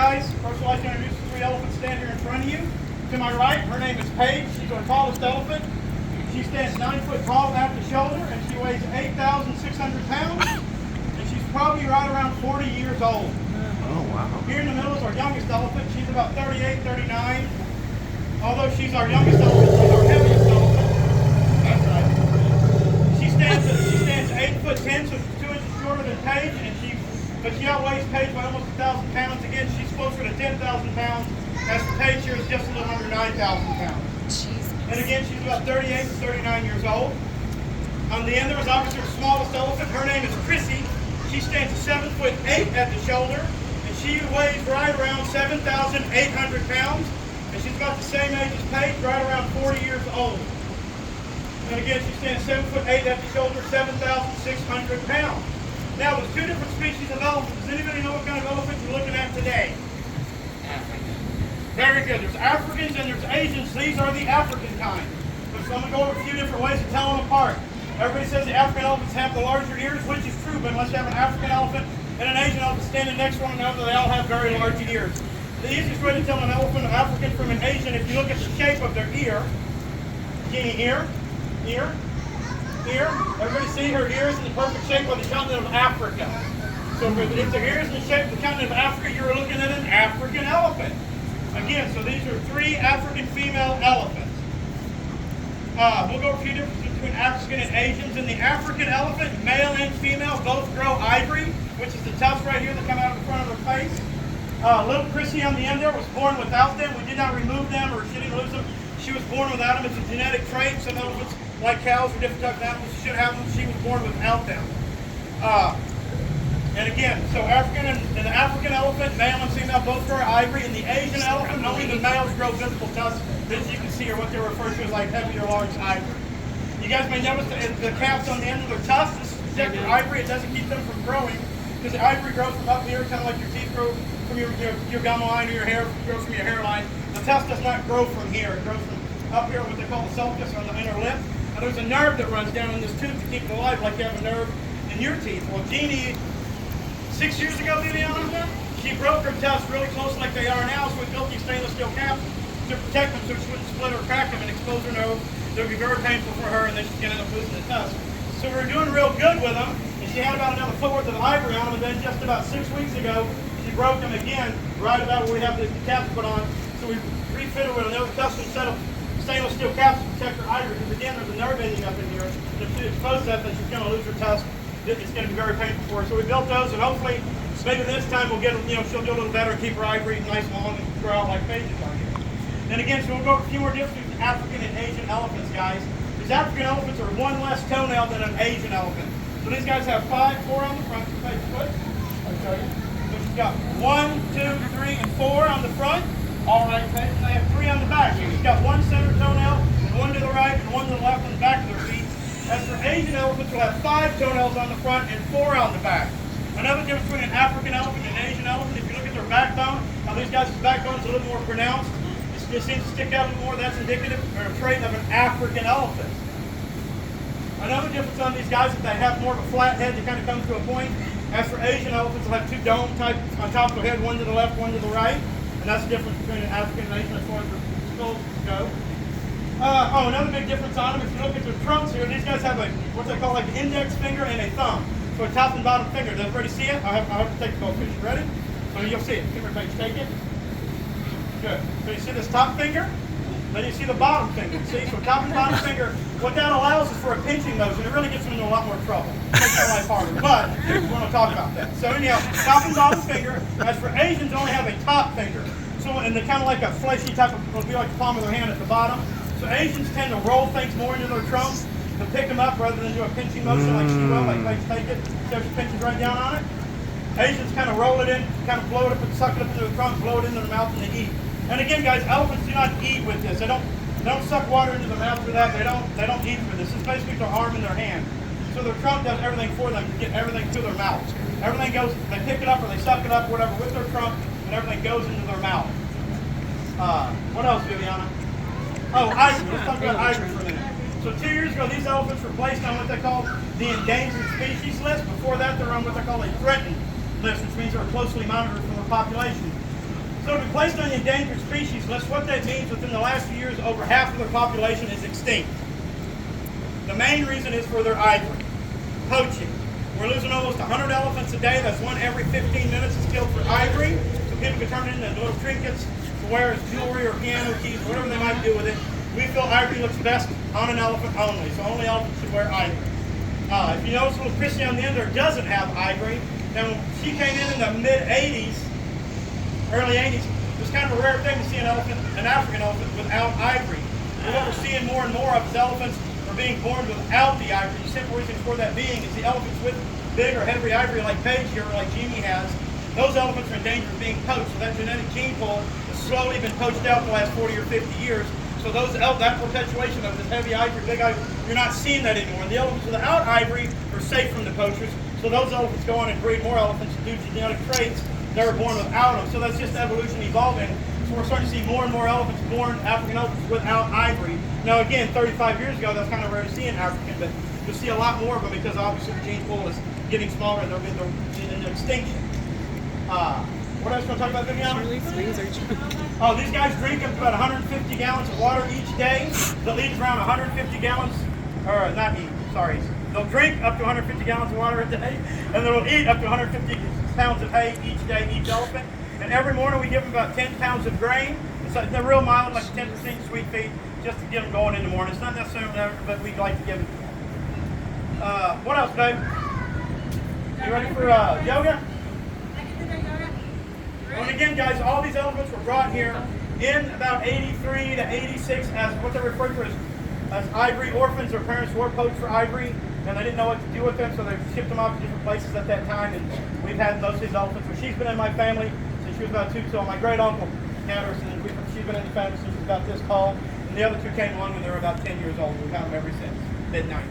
guys, first of all, I'd like to introduce the three elephants standing here in front of you. To my right, her name is Paige. She's our tallest elephant. She stands 9 foot tall at the shoulder, and she weighs 8,600 pounds. And she's probably right around 40 years old. Oh, wow. Here in the middle is our youngest elephant. She's about 38, 39. Although she's our youngest elephant, she's our heaviest elephant. That's right. She stands 8 foot 10, so she's 2 inches shorter than Paige, but she outweighs Paige by almost 1,000 pounds. Again, she's closer to 10,000 pounds. As for Paige, here is just a little under 9,000 pounds. Jesus. And again, she's about 38 to 39 years old. On the end, there was obviously the smallest elephant. Her name is Chrissy. She stands 7 foot 8 at the shoulder, and she weighs right around 7,800 pounds. And she's about the same age as Paige, right around 40 years old. And again, she stands 7 foot 8 at the shoulder, 7,600 pounds. Now, there's two different species of elephants. Does anybody know what kind of elephant you're looking at today? African. Very good. There's Africans and there's Asians. These are the African kind. So I'm going to go over a few different ways to tell them apart. Everybody says the African elephants have the larger ears, which is true, but unless you have an African elephant and an Asian elephant standing next to one another, they all have very large ears. The easiest way to tell an elephant, an African from an Asian, if you look at the shape of their ear. Genie, ear. Everybody see her ears in the perfect shape of the continent of Africa. So if their ears in the shape of the continent of Africa, you're looking at an African elephant. Again, so these are three African female elephants. We'll go over a few differences between African and Asians. In the African elephant, male and female both grow ivory, which is the tufts right here that come out of the front of their face. Little Chrissy on the end there was born without them. We did not remove them or she didn't lose them. She was born without them. It's a genetic trait. Some elephants, like cows or different types of animals, should have them. She was born without them. And again, so African and the African elephant, male and female, both grow ivory. In the Asian elephant, only the males grow visible tusks. As you can see, are what they're referred to as like heavy or large ivory. You guys may notice the caps on the end of their tusks. This is to protect their ivory. It doesn't keep them from growing because the ivory grows from up here, kind of like your teeth grow from your gum line or your hair grows from your hairline. The tusk does not grow from here. It grows from up here, what they call the sulcus on the inner lip. And there's a nerve that runs down in this tooth to keep it alive, like you have a nerve in your teeth. Well, Jeannie, 6 years ago, Liliana, she broke her tusk really close like they are now, so we built these stainless steel caps to protect them so she wouldn't split or crack them and expose her nose. It would be very painful for her, and then she's going to end up losing the tusk. So we were doing real good with them, and she had about another foot worth of ivory on them, and then just about 6 weeks ago, she broke them again, right about where we have the caps put on. So we refitted with another custom set of stainless steel caps to protect her ivory, because again, there's a nerve ending up in here. And if she exposes that, then she's going to lose her tusk. It's going to be very painful for her. So we built those, and hopefully, maybe this time we'll get, she'll do a little better and keep her ivory nice and long and grow out like Paige's on here. And again, so we'll go over a few more differences between African and Asian elephants, guys. These African elephants are one less toenail than an Asian elephant. So these guys have 4 on the front. Page, foot. I'll show you. So she's got 1, 2, 3, and 4 on the front. All right, Paige, and they have 3 on the back. So she's got 1 center toenail, and 1 to the right, and 1 to the left on the back of their feet. As for Asian elephants, we'll have 5 toenails on the front and 4 on the back. Another difference between an African elephant and an Asian elephant, if you look at their backbone, now these guys' backbone is a little more pronounced. It seems to stick out a little more. That's indicative or a trait of an African elephant. Another difference on these guys is they have more of a flat head that kind of comes to a point. As for Asian elephants, they'll have 2 dome type on top of their head, 1 to the left, 1 to the right. And that's the difference between an African and Asian as far as their skulls go. Another big difference on them, if you look at their trunks here, these guys have what they call like an index finger and a thumb. So a top and bottom finger. Does everybody see it? I'll have to take the goldfish. Ready? So you'll see it. Give her a page. Take it. Good. So you see this top finger, then you see the bottom finger. See, so top and bottom finger, what that allows is for a pinching motion. It really gets them into a lot more trouble. It makes their life harder, but we want to talk about that. So anyhow, top and bottom finger. As for Asians, only have a top finger. So, and they're kind of like a fleshy type of, it'll be like the palm of their hand at the bottom. So Asians tend to roll things more into their trunk to pick them up rather than do a pinching motion like she will, like Paige take it. So she pinches right down on it. Asians kind of roll it in, kind of blow it up and suck it up into the trunk, blow it into their mouth, and they eat. And again, guys, elephants do not eat with this. They don't suck water into their mouth for that. They don't eat for this. It's basically their arm and their hand. So their trunk does everything for them to get everything to their mouth. Everything goes, they pick it up or they suck it up, whatever, with their trunk, and everything goes into their mouth. What else, Viviana? Oh, ivory. Let's talk about ivory for a minute. So 2 years ago, these elephants were placed on what they call the endangered species list. Before that, they were on what they call a threatened list, which means they're closely monitored from the population. So to be placed on the endangered species list, what that means within the last few years, over half of their population is extinct. The main reason is for their ivory, poaching. We're losing almost 100 elephants a day. That's one every 15 minutes is killed for ivory. So people can turn it into little trinkets to wear as jewelry or piano keys, whatever they might do with it. We feel ivory looks best on an elephant only, so only elephants should wear ivory. If you notice little Chrissy on the end there doesn't have ivory, and when she came in the mid-80s, early 80s, it was kind of a rare thing to see an African elephant without ivory. But what we're seeing more and more of is elephants are being born without the ivory. The simple reason for that being is the elephants with big or heavy ivory like Paige here or like Jeannie has, those elephants are in danger of being poached. So that genetic gene pool has slowly been poached out the last 40 or 50 years. So that perpetuation of this heavy ivory, big ivory, you're not seeing that anymore. And the elephants without ivory are safe from the poachers. So those elephants go on and breed more elephants due to genetic traits that were born without them. So that's just evolution evolving. So we're starting to see more and more elephants born, African elephants without ivory. Now again, 35 years ago, that's kind of rare to see an African, but you'll see a lot more of them because obviously the gene pool is getting smaller and they're in extinction. What else want to talk about, Viviana? Oh, these guys drink up about 150 gallons of water each day. They'll eat around 150 gallons, or not eat, sorry. They'll drink up to 150 gallons of water a day, and they'll eat up to 150 pounds of hay each day, each elephant. And every morning we give them about 10 pounds of grain. They're real mild, like 10% sweet feed, just to get them going in the morning. It's not necessarily whatever, but we like to give them. What else, babe? You ready for yoga? And again, guys, all these elephants were brought here in about 83 to 86 as what they refer to as ivory orphans. Their parents were poached for ivory, and they didn't know what to do with them, so they shipped them off to different places at that time. And we've had most of these elephants. So she's been in my family since she was about 2. So my great uncle had her, and she's been in the family since she was about this tall. And the other 2 came along when they were about 10 years old. We've had them ever since midnight.